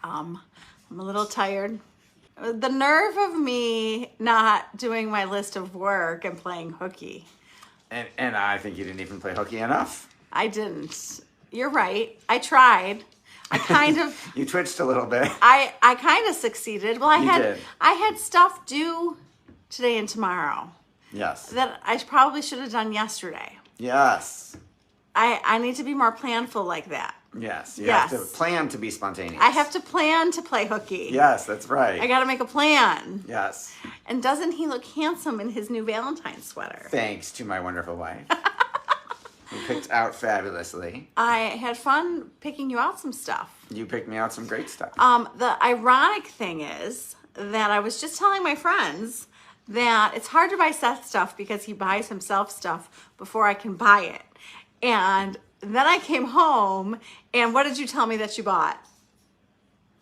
I'm a little tired. The nerve of me not doing my list of work and playing hooky. And I think you didn't even play hooky enough. I didn't. You're right. I tried. I kind of. You twitched a little bit. I kind of succeeded. Well, You did. I had stuff due today and tomorrow Yes. that I probably should have done yesterday. Yes. I need to be more planful like that. Yes. You Yes. have to plan to be spontaneous. I have to plan to play hooky. Yes, that's right. I got to make a plan. Yes. And doesn't he look handsome in his new Valentine sweater? Thanks to my wonderful wife. Who picked out fabulously. I had fun picking you out some stuff. You picked me out some great stuff. The ironic thing is that I was just telling my friends that it's hard to buy Seth stuff because he buys himself stuff before I can buy it. And then I came home, and what did you tell me that you bought?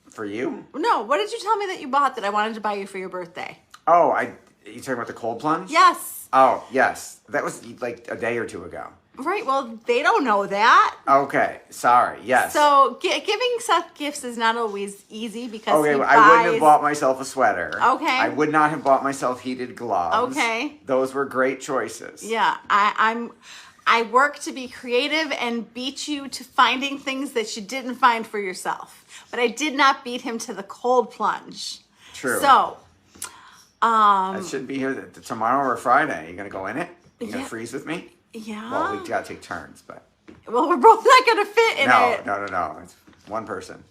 For you? No, what did you tell me that you bought that I wanted to buy you for your birthday? Oh, you talking about the cold plunge? Yes. Oh, yes. That was like a day or two ago. Right, well, they don't know that. Okay, sorry. Yes. So giving Seth gifts is not always easy because Okay, he well, buys... I wouldn't have bought myself a sweater. Okay. I would not have bought myself heated gloves. Okay. Those were great choices. Yeah, I work to be creative and beat you to finding things that you didn't find for yourself. But I did not beat him to the cold plunge. True. So, I should be here tomorrow or Friday. You gonna go in it? You gonna Yeah. freeze with me? yeah. Well, we gotta take turns, but Well, we're both not going to fit in it. No. It's one person.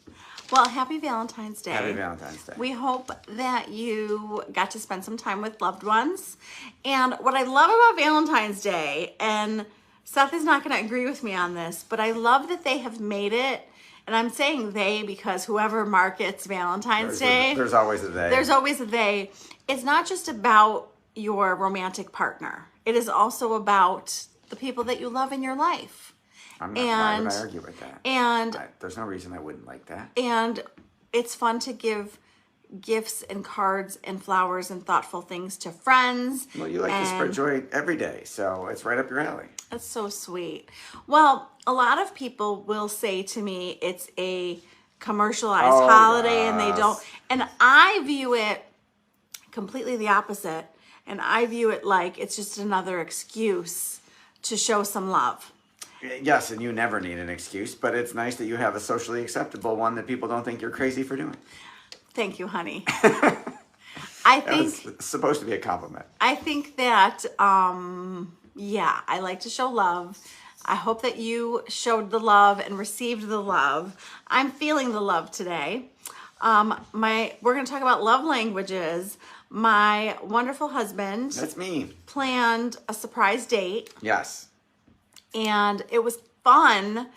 Well, happy Valentine's Day. Happy Valentine's Day. We hope that you got to spend some time with loved ones. And what I love about Valentine's Day, and Seth is not going to agree with me on this, but I love that they have made it, and I'm saying they because whoever markets Valentine's Day, There's always a they. there's always a they. It's not just about your romantic partner. It is also about the people that you love in your life. I'm not, why would I argue with that? And there's no reason I wouldn't like that. And it's fun to give gifts and cards and flowers and thoughtful things to friends. Well, you like to spread joy every day, so it's right up your alley. That's so sweet. Well, a lot of people will say to me it's a commercialized holiday and they don't. And I view it completely the opposite. And I view it like it's just another excuse to show some love. Yes, and you never need an excuse, but it's nice that you have a socially acceptable one that people don't think you're crazy for doing. Thank you, honey. I think it's supposed to be a compliment. I think that, yeah, I like to show love. I hope that you showed the love and received the love. I'm feeling the love today. We're going to talk about love languages. My wonderful husband. That's me. Planned a surprise date. Yes. And it was fun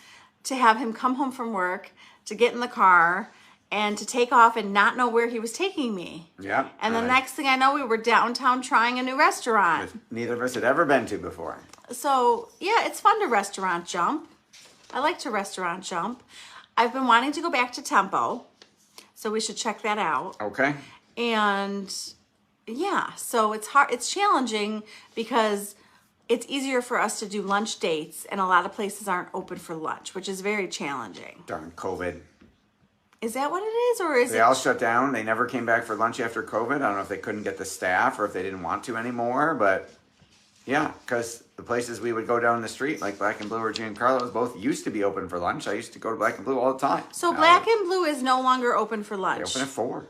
to have him come home from work, to get in the car, and to take off and not know where he was taking me. Yeah. And the next thing I know, we were downtown trying a new restaurant. That neither of us had ever been to before. So, yeah, it's fun to restaurant jump. I like to restaurant jump. I've been wanting to go back to Tempo, so we should check that out. Okay. And yeah, so it's hard, it's challenging because it's easier for us to do lunch dates and a lot of places aren't open for lunch, which is very challenging. Darn COVID. Is that what it is, or is They all shut down. They never came back for lunch after COVID. I don't know if they couldn't get the staff or if they didn't want to anymore, but yeah, because the places we would go down the street, like Black and Blue or Giancarlo's, both used to be open for lunch. I used to go to Black and Blue all the time. So Black and Blue is no longer open for lunch? They open at 4.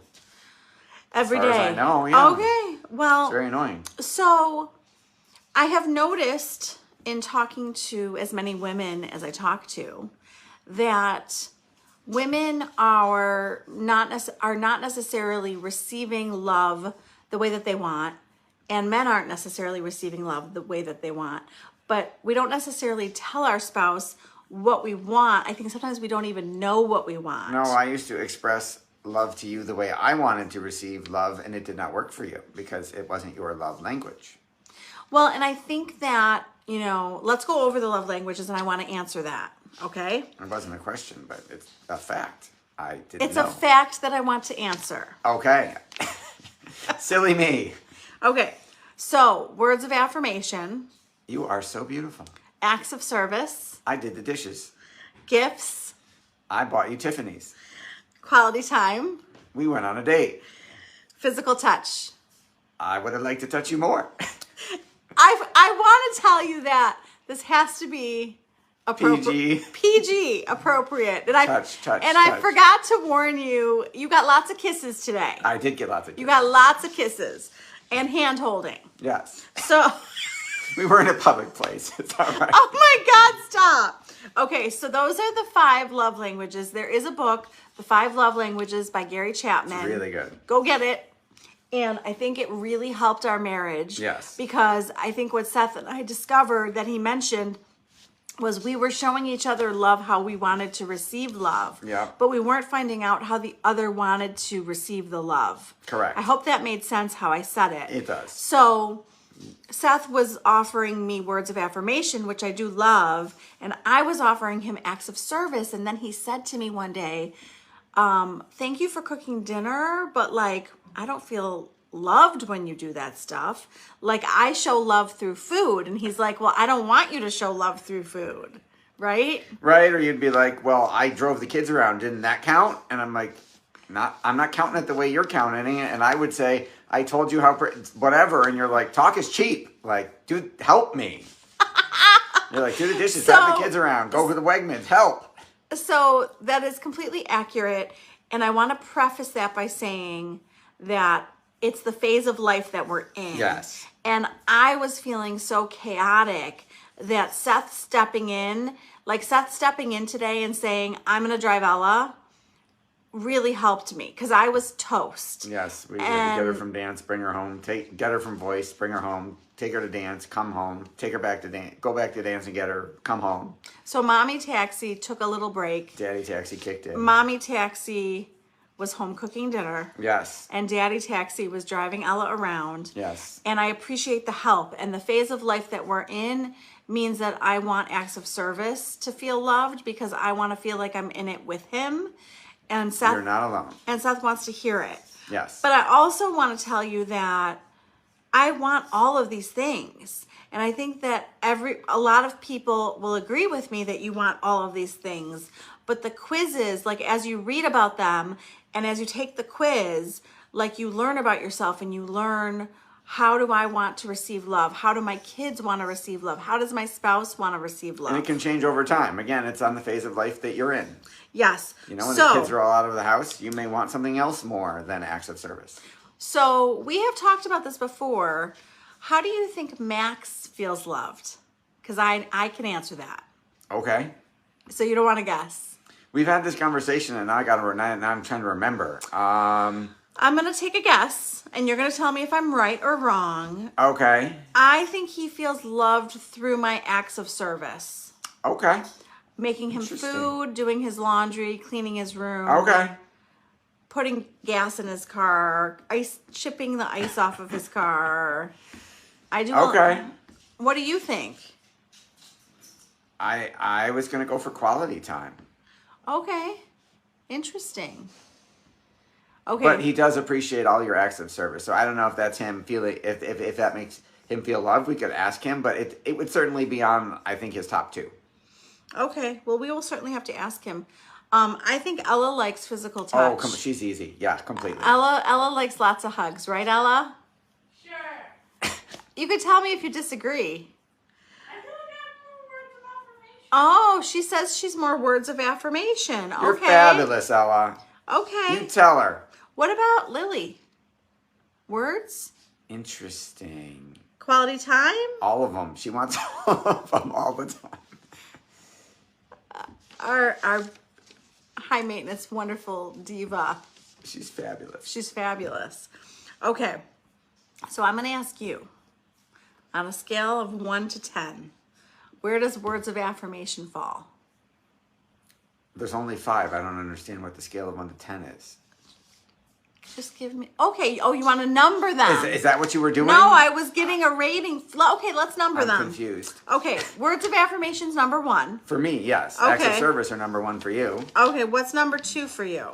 Every day? As far as I know, yeah. Okay, well. It's very annoying. So I have noticed in talking to as many women as I talk to that women are not necessarily receiving love the way that they want, and men aren't necessarily receiving love the way that they want. But we don't necessarily tell our spouse what we want. I think sometimes we don't even know what we want. No, I used to express love to you the way I wanted to receive love, and it did not work for you because it wasn't your love language. Well, and I think that, let's go over the love languages, and I want to answer that, okay? It wasn't a question, but it's a fact. I didn't know. It's a fact that I want to answer. Okay. Silly me. Okay, so words of affirmation. You are so beautiful. Acts of service. I did the dishes. Gifts. I bought you Tiffany's. Quality time. We went on a date. Physical touch. I would have liked to touch you more. I want to tell you that this has to be appropriate. PG, appropriate. And touch. I forgot to warn you, you got lots of kisses today. I did get lots of kisses. You got lots of kisses and hand holding. Yes. So we were in a public place. It's all right. Oh my God, stop. Okay, so those are the 5 love languages. There is a book, The 5 Love Languages by Gary Chapman. It's really good. Go get it. And I think it really helped our marriage. Yes. Because I think what Seth and I discovered that he mentioned was we were showing each other love how we wanted to receive love. Yeah. But we weren't finding out how the other wanted to receive the love. Correct. I hope that made sense how I said it. It does. So Seth was offering me words of affirmation, which I do love, and I was offering him acts of service. And then he said to me one day, thank you for cooking dinner, but like, I don't feel loved when you do that stuff. Like, I show love through food. And he's like, well, I don't want you to show love through food. Right? Right. Or you'd be like, well, I drove the kids around. Didn't that count? And I'm like, I'm not counting it the way you're counting it. And I would say, I told you how, whatever. And you're like, talk is cheap. Like, dude, help me. You're like, do the dishes, drive the kids around, go to the Wegmans, help. So that is completely accurate. And I want to preface that by saying that it's the phase of life that we're in. Yes. And I was feeling so chaotic that Seth stepping in today and saying, I'm going to drive Ella, really helped me because I was toast. Yes, we had to get her from dance, bring her home, get her from voice, bring her home, take her to dance, come home, take her back to dance, go back to dance and get her, come home. So Mommy Taxi took a little break. Daddy Taxi kicked in. Mommy Taxi was home cooking dinner. Yes. And Daddy Taxi was driving Ella around. Yes. And I appreciate the help. And the phase of life that we're in means that I want acts of service to feel loved because I want to feel like I'm in it with him. And Seth, you're not alone. And Seth wants to hear it. Yes. But I also want to tell you that I want all of these things. And I think that a lot of people will agree with me that you want all of these things. But the quizzes, like as you read about them and as you take the quiz, like you learn about yourself and you learn, how do I want to receive love? How do my kids want to receive love? How does my spouse want to receive love? And it can change over time. Again, it's on the phase of life that you're in. Yes. You know, when the kids are all out of the house, you may want something else more than acts of service. So we have talked about this before. How do you think Max feels loved? Because I can answer that. Okay. So you don't want to guess. We've had this conversation, and now I'm trying to remember. I'm going to take a guess, and you're going to tell me if I'm right or wrong. Okay. I think he feels loved through my acts of service. Okay. Making him food, doing his laundry, cleaning his room. Okay. Putting gas in his car, chipping the ice off of his car. I do. Okay. What do you think? I was going to go for quality time. Okay. Interesting. Okay. But he does appreciate all your acts of service. So I don't know if that's him feeling, if that makes him feel loved. We could ask him, but it would certainly be on, I think, his top 2. Okay. Well, we will certainly have to ask him. I think Ella likes physical touch. Oh, she's easy. Yeah, completely. Ella likes lots of hugs, right, Ella? Sure. You could tell me if you disagree. I feel like I have more words of affirmation. Oh, she says she's more words of affirmation. You're okay. fabulous, Ella. Okay. You tell her. What about Lily? Words? Interesting. Quality time? All of them. She wants all of them all the time. Our high maintenance, wonderful diva. She's fabulous. She's fabulous. Okay. So I'm going to ask you, on a scale of 1 to 10, where does words of affirmation fall? There's only 5. I don't understand what the scale of 1 to 10 is. Just give me... Okay. Oh, you want to number them? Is that what you were doing? No, I was getting a rating. Okay, let's number them. I'm confused. Okay. Words of affirmation's number 1. For me, yes. Okay. Acts of service are number 1 for you. Okay. What's number 2 for you?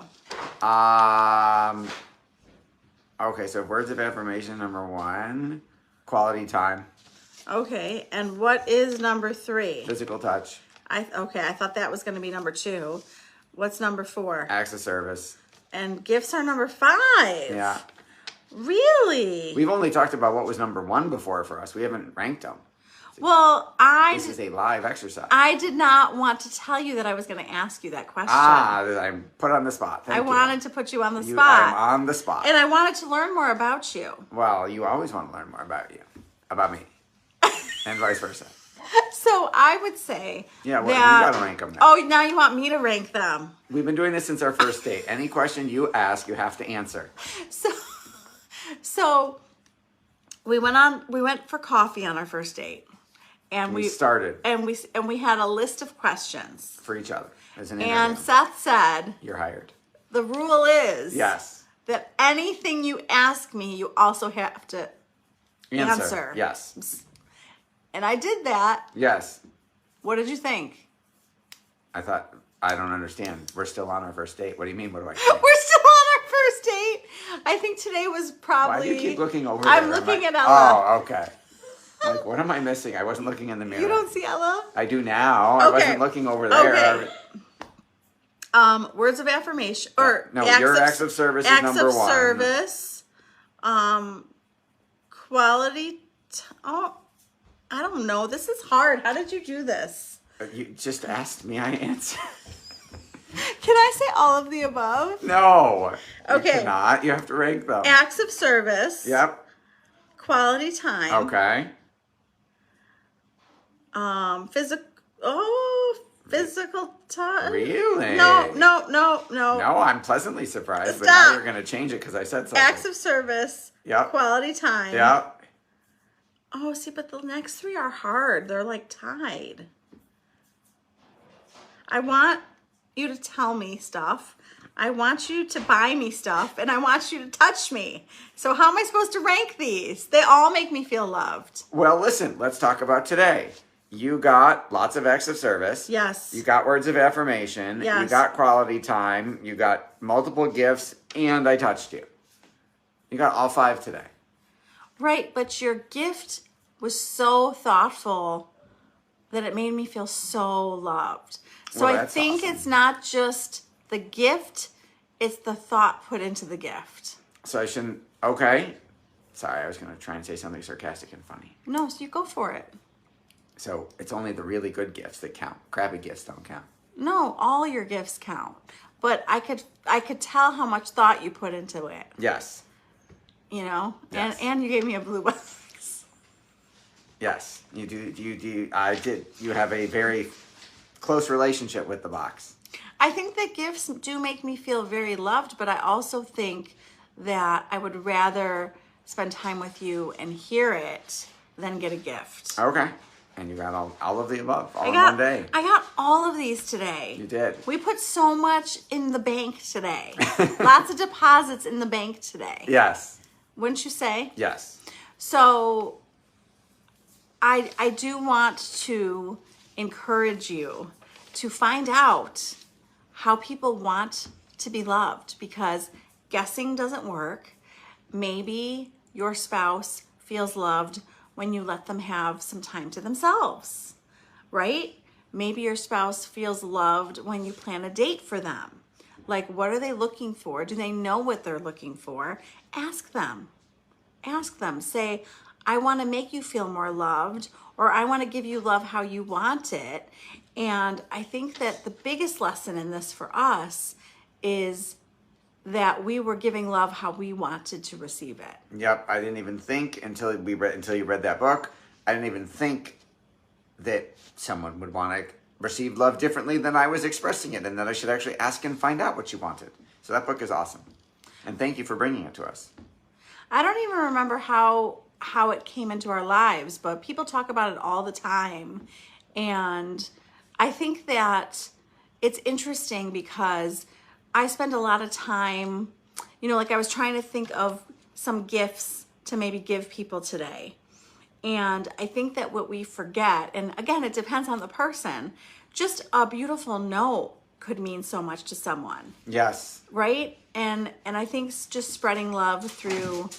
Okay, so words of affirmation, number 1. Quality time. Okay. And what is number 3? Physical touch. Okay. I thought that was going to be number 2. What's number 4? Acts of service. And gifts are number 5. Yeah. Really? We've only talked about what was number 1 before for us. We haven't ranked them. Well, This is a live exercise. I did not want to tell you that I was going to ask you that question. I'm put on the spot. Thank I you. wanted to put you on the I'm spot. on the spot. And I wanted to learn more about you. Well, you always want to learn more about you, about me, and vice versa. So I would say Yeah, well, that, you got to rank them now. Oh, now you want me to rank them. We've been doing this since our first date. Any question you ask, you have to answer. So we went for coffee on our first date. And We started and we had a list of questions. for each other as an And interview. Seth said, You're hired. the rule is Yes. that anything you ask me, you also have to answer. Yes. And I did that. Yes. What did you think? I thought, I don't understand. We're still on our first date. What do you mean? What do I We're think? still on our first date. I think today was probably. Why do you keep looking over there? I'm looking at Ella. Oh, okay. Like, what am I missing? I wasn't looking in the mirror. You don't see Ella? I do now. I Okay. wasn't looking over there. Okay. Words of affirmation or No, your acts of service is number 1. Acts of service. Quality. I don't know. This is hard. How did you do this? You just asked me. I answered. Can I say all of the above? No. Okay. You cannot. You have to rank them. Acts of service. Yep. Quality time. Okay. Physical time. Really? No. No, I'm pleasantly surprised, but now Stop. you're going to change it because I said something. Acts of service. Yep. Quality time. Yep. Oh, see, but the next 3 are hard. They're like tied. I want you to tell me stuff. I want you to buy me stuff, and I want you to touch me. So how am I supposed to rank these? They all make me feel loved. Well, listen, let's talk about today. You got lots of acts of service. Yes. You got words of affirmation. Yes. You got quality time. You got multiple gifts, and I touched you. You got all 5 today. Right, but your gift was so thoughtful that it made me feel so loved. So Well, I that's think awesome. it's not just the gift, it's the thought put into the gift. So I shouldn't. Okay. Sorry, I was going to try and say something sarcastic and funny. No, so you go for it. So it's only the really good gifts that count. Crappy gifts don't count. No, all your gifts count. But I could tell how much thought you put into it, Yes. you know? Yes. And you gave me a blue box. Yes. You do. I did. You have a very close relationship with the box. I think that gifts do make me feel very loved, but I also think that I would rather spend time with you and hear it than get a gift. Okay. And you got all of the above, all in one day. I got all of these today. You did. We put so much in the bank today. Lots of deposits in the bank today. Yes. Wouldn't you say? Yes. So I do want to encourage you to find out how people want to be loved, because guessing doesn't work. Maybe your spouse feels loved when you let them have some time to themselves, right? Maybe your spouse feels loved when you plan a date for them. Like, what are they looking for? Do they know what they're looking for? Ask them. Ask them. Say, I want to make you feel more loved, or I want to give you love how you want it. And I think that the biggest lesson in this for us is that we were giving love how we wanted to receive it. Yep. I didn't even think until you read that book. I didn't even think that someone would want to receive love differently than I was expressing it, and that I should actually ask and find out what you wanted. So that book is awesome. And thank you for bringing it to us. I don't even remember how it came into our lives, but people talk about it all the time. And I think that it's interesting because I spend a lot of time, like I was trying to think of some gifts to maybe give people today. And I think that what we forget, and again, it depends on the person, just a beautiful note could mean so much to someone. Yes. Right? And I think just spreading love through,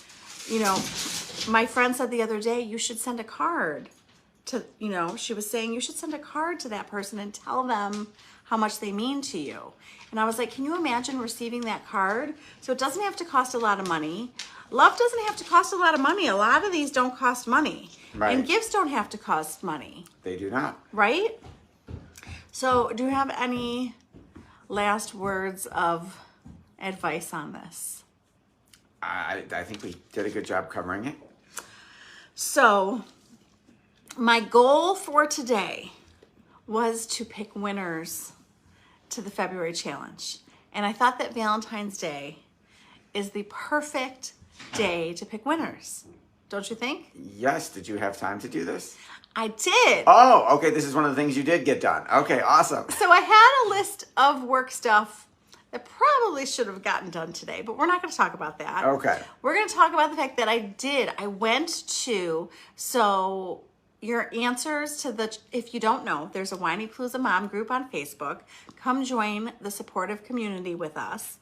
my friend said the other day, you should send a card to, she was saying you should send a card to that person and tell them how much they mean to you. And I was like, can you imagine receiving that card? So it doesn't have to cost a lot of money. Love doesn't have to cost a lot of money. A lot of these don't cost money. Right. And gifts don't have to cost money. They do not. Right? So do you have any last words of advice on this? I think we did a good job covering it. So my goal for today was to pick winners to the February challenge. And I thought that Valentine's Day is the perfect day to pick winners. Don't you think? Yes. Did you have time to do this? I did. Oh, okay. This is one of the things you did get done. Okay, awesome. So I had a list of work stuff that probably should have gotten done today, but we're not going to talk about that. Okay. We're going to talk about the fact that I went to, so your answers to the, if you don't know, there's a Whinypaluza mom group on Facebook. Come join the supportive community with us.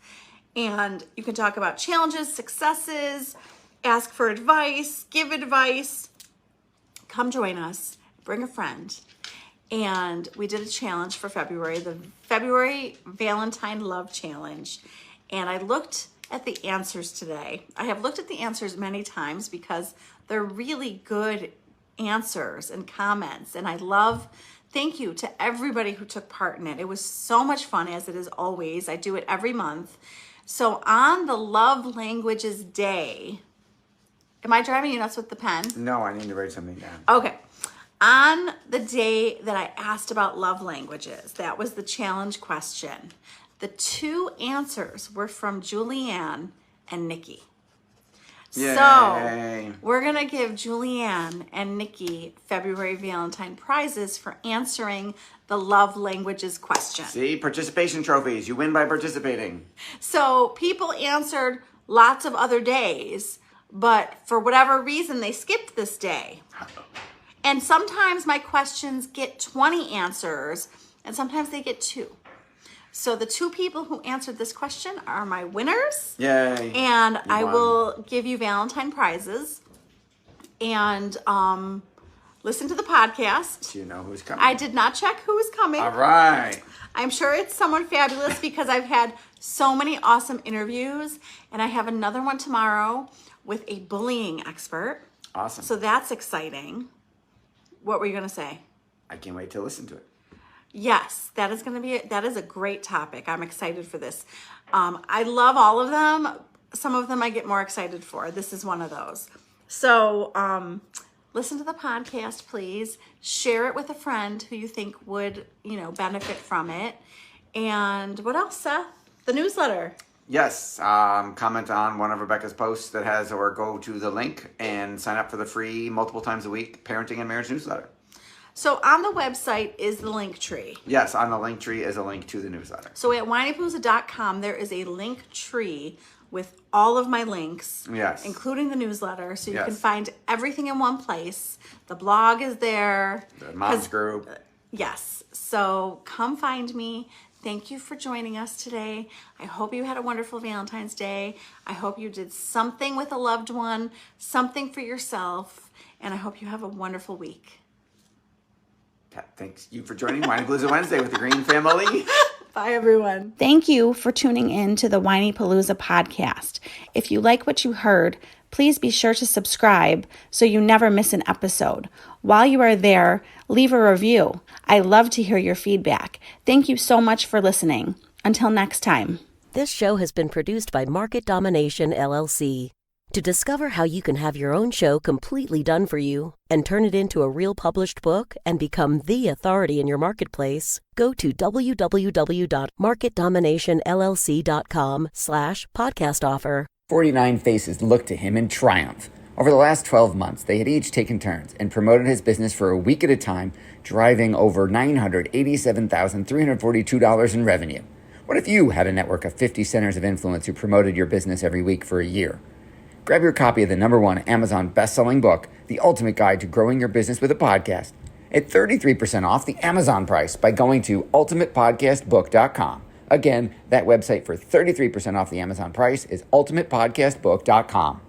And you can talk about challenges, successes, ask for advice, give advice. Come join us, bring a friend. And we did a challenge for February, the February Valentine Love Challenge. And I looked at the answers today. I have looked at the answers many times because they're really good answers and comments. And I love, thank you to everybody who took part in it. It was so much fun, as it is always. I do it every month. So on the Love Languages Day, am I driving you nuts with the pen? No, I need to write something down. Okay. On the day that I asked about love languages, that was the challenge question. The two answers were from Julianne and Nikki. Yay. So we're going to give Julianne and Nikki February Valentine prizes for answering the love languages question. See, participation trophies. You win by participating. So people answered lots of other days, but for whatever reason, they skipped this day. And sometimes my questions get 20 answers, and sometimes they get 2. So the 2 people who answered this question are my winners. Yay. And I won. will give you Valentine prizes. And listen to the podcast. Do you know who's coming? I did not check who is coming. All right. I'm sure it's someone fabulous because I've had so many awesome interviews. And I have another one tomorrow with a bullying expert. Awesome. So that's exciting. What were you going to say? I can't wait to listen to it. Yes, that is a great topic. I'm excited for this. I love all of them. Some of them I get more excited for. This is one of those. So listen to the podcast, please. Share it with a friend who you think would, benefit from it. And what else, Seth? The newsletter. Yes, comment on one of Rebecca's posts that has, or go to the link and sign up for the free multiple times a week parenting and marriage newsletter. So on the website is the link tree. Yes, on the link tree is a link to the newsletter. So at whinypaluza.com, there is a link tree with all of my links, Yes. including the newsletter. So you Yes. can find everything in one place. The blog is there. The mom's group. Yes. So come find me. Thank you for joining us today. I hope you had a wonderful Valentine's Day. I hope you did something with a loved one, something for yourself, and I hope you have a wonderful week. Thanks you for joining Whinypaluza Wednesday with the Green family. Bye, everyone. Thank you for tuning in to the Whinypaluza podcast. If you like what you heard, please be sure to subscribe so you never miss an episode. While you are there, leave a review. I love to hear your feedback. Thank you so much for listening. Until next time. This show has been produced by Market Domination, LLC. To discover how you can have your own show completely done for you and turn it into a real published book and become the authority in your marketplace, go to www.marketdominationllc.com/podcast offer. 49 faces looked to him in triumph. Over the last 12 months, they had each taken turns and promoted his business for a week at a time, driving over $987,342 in revenue. What if you had a network of 50 centers of influence who promoted your business every week for a year? Grab your copy of the #1 Amazon best-selling book, The Ultimate Guide to Growing Your Business with a Podcast, at 33% off the Amazon price by going to ultimatepodcastbook.com. Again, that website for 33% off the Amazon price is ultimatepodcastbook.com.